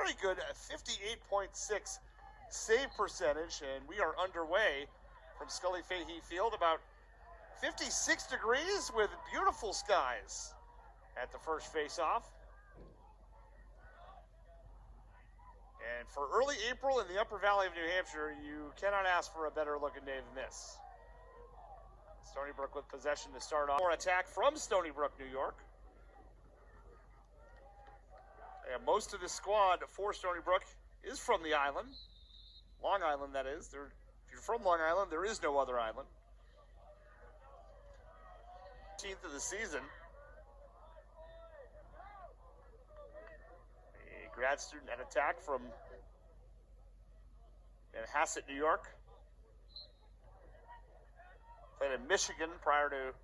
very good 58.6 save percentage, and we are underway from Scully Fahey Field. About 56 degrees with beautiful skies at the first face-off. And for early April in the Upper Valley of New Hampshire, you cannot ask for a better looking day than this. Stony Brook with possession to start off. More attack from Stony Brook, New York. And most of the squad for Stony Brook is from the island. Long Island, that is. If you're from Long Island, there is no other island. 15th of the season. A grad student at attack from Manhasset, New York. Played in Michigan prior to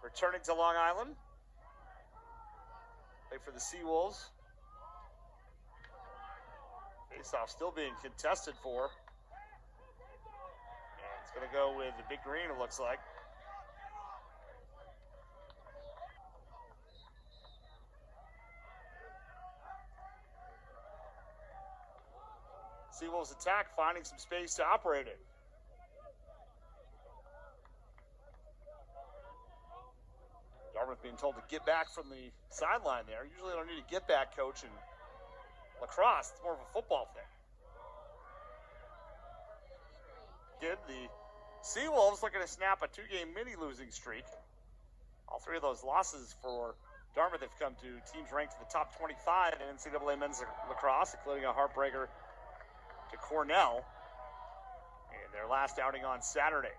returning to Long Island. Played for the Seawolves. Faceoff still being contested for. And it's going to go with the big green, it looks like. Seawolves attack, finding some space to operate it. Dartmouth being told to get back from the sideline there. Usually don't need a get back coach in lacrosse. It's more of a football thing. The Seawolves looking to snap a 2-game mini losing streak. All three of those losses for Dartmouth have come to teams ranked in the top 25 in NCAA men's lacrosse, including a heartbreaker to Cornell in their last outing on Saturday.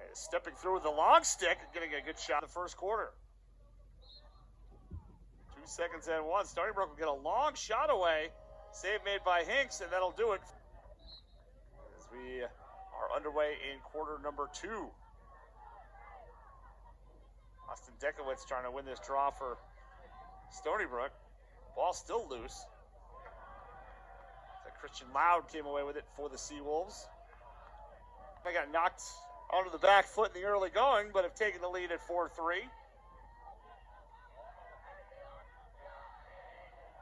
And stepping through with the long stick and getting a good shot in the first quarter. 2 seconds and 1. Stony Brook will get a long shot away. Save made by Hinks, and that'll do it as we are underway in quarter number 2. Austin Dekowitz trying to win this draw for Stony Brook. Ball still loose. Christian Loud came away with it for the Seawolves. They got knocked onto the back foot in the early going, but have taken the lead at 4-3.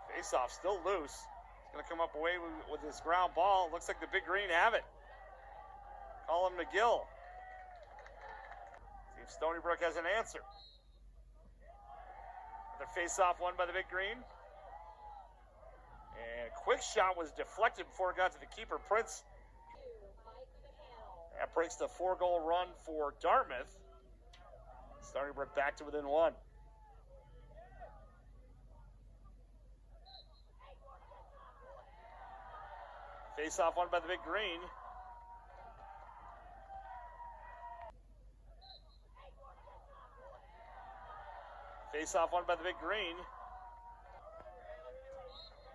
Faceoff still loose. He's going to come up away with his ground ball. Looks like the Big Green have it. Colin McGill. See if Stony Brook has an answer. The faceoff won by the Big Green. And a quick shot was deflected before it got to the keeper, Prince. That breaks the 4-goal run for Dartmouth. Stony Brook back to within 1. Face-off won by the Big Green. Face-off won by the Big Green.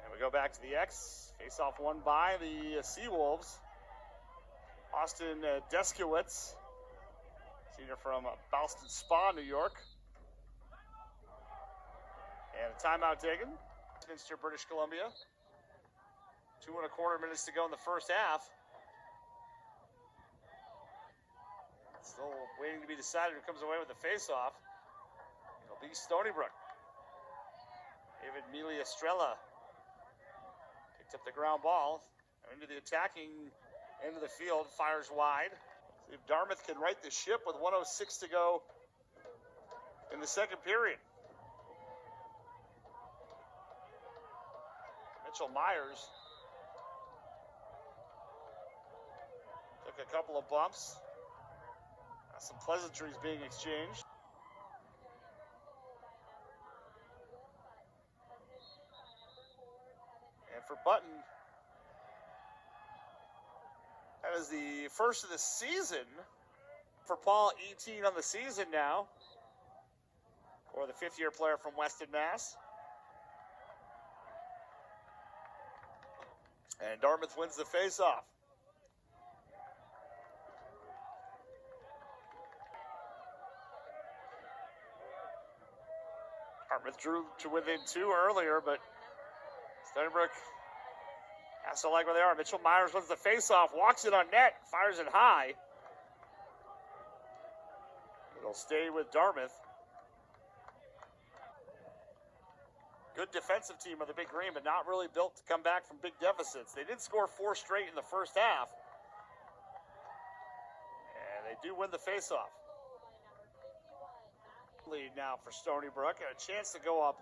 And we go back to the X. Face-off won by the Seawolves. Austin Deskowitz, senior from Ballston Spa, New York. And a timeout taken. Westminster, British Columbia. 2 1/4 minutes to go in the first half. Still waiting to be decided who comes away with the face-off. It'll be Stony Brook. David Melia Estrella picked up the ground ball into the attacking end of the field, fires wide. See if Dartmouth can right the ship with 1:06 to go in the second period. Mitchell Myers took a couple of bumps. Some pleasantries being exchanged. And for Button, that is the first of the season for Paul, 18 on the season now, or the 5th-year player from Weston, Mass. And Dartmouth wins the face-off. Dartmouth drew to within 2 earlier, but Stony Brook has to like where they are. Mitchell Myers wins the face-off, walks it on net, fires it high. It'll stay with Dartmouth. Good defensive team of the Big Green, but not really built to come back from big deficits. They did score 4 straight in the first half. And they do win the faceoff. Lead now for Stony Brook. And a chance to go up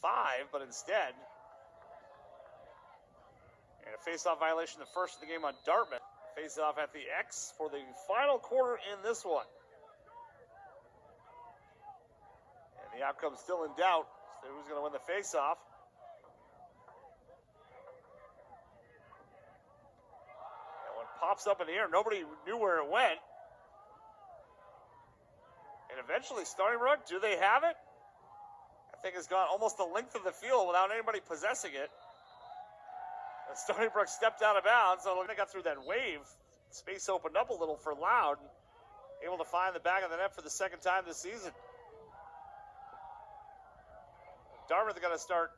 5, but instead, and a faceoff violation, the first of the game on Dartmouth. Faceoff at the X for the final quarter in this one. And the outcome still in doubt. So who's going to win the faceoff? And when it pops up in the air, nobody knew where it went. And eventually, Stony Brook, do they have it? I think it's gone almost the length of the field without anybody possessing it. And Stony Brook stepped out of bounds, so they got through that wave. Space opened up a little for Loud, able to find the back of the net for the second time this season. Dartmouth got to start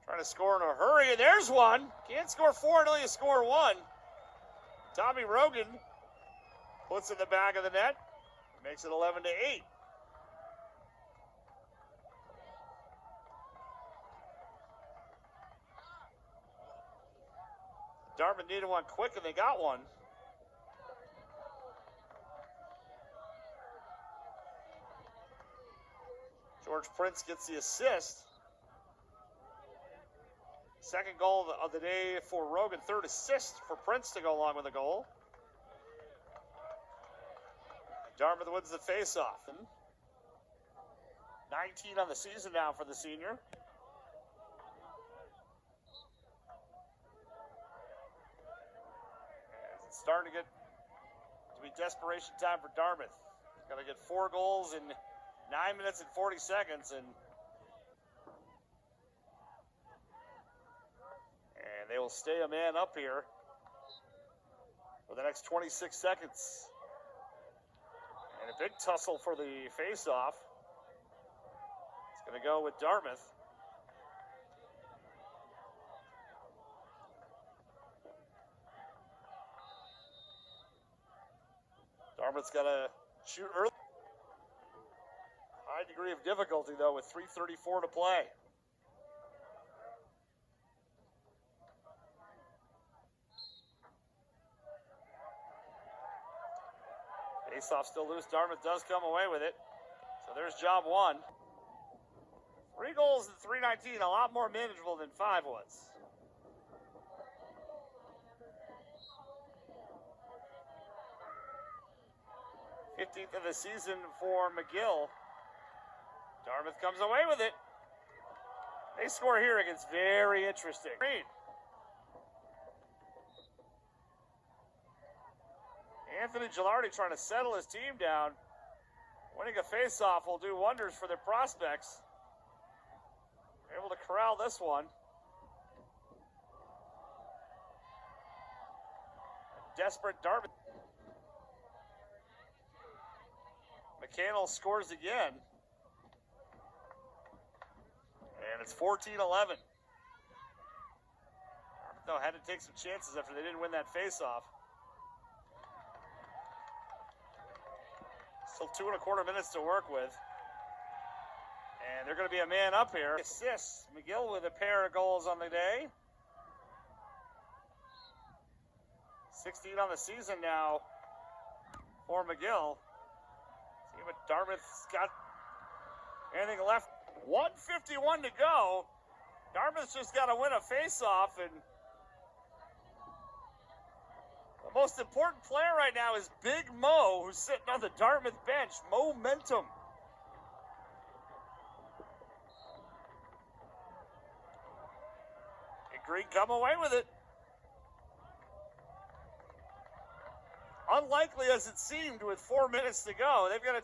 trying to score in a hurry, and there's one. Can't score 4 until you score 1. Tommy Rogan puts in the back of the net, makes it 11-8. Dartmouth needed one quick, and they got one. George Prince gets the assist. Second goal of the day for Rogan. Third assist for Prince to go along with the goal. Dartmouth wins the faceoff. 19 on the season now for the senior. It's starting to be desperation time for Dartmouth. Got to get 4 goals in 9 minutes and 40 seconds, and they will stay a man up here for the next 26 seconds. And a big tussle for the faceoff. It's going to go with Dartmouth. Dartmouth's got to shoot early. High degree of difficulty, though, with 3:34 to play. Faceoff still loose. Dartmouth does come away with it. So there's job 1. 3 goals in 3:19, a lot more manageable than 5 was. #15th of the season for McGill. Dartmouth comes away with it. They score here against very interesting. Anthony Gilardi trying to settle his team down. Winning a faceoff will do wonders for their prospects. They're able to corral this one. A desperate Dartmouth. McCannell scores again. And it's 14-11. Though had to take some chances after they didn't win that faceoff. Still 2.25 minutes to work with. And they're going to be a man up here. Assists. McGill with a pair of goals on the day. 16 on the season now for McGill. See what Dartmouth's got. Anything left? 1:51 to go. Dartmouth's just got to win a faceoff, and the most important player right now is Big Mo, who's sitting on the Dartmouth bench. Momentum. And Green come away with it. Unlikely as it seemed with 4 minutes to go. They've got a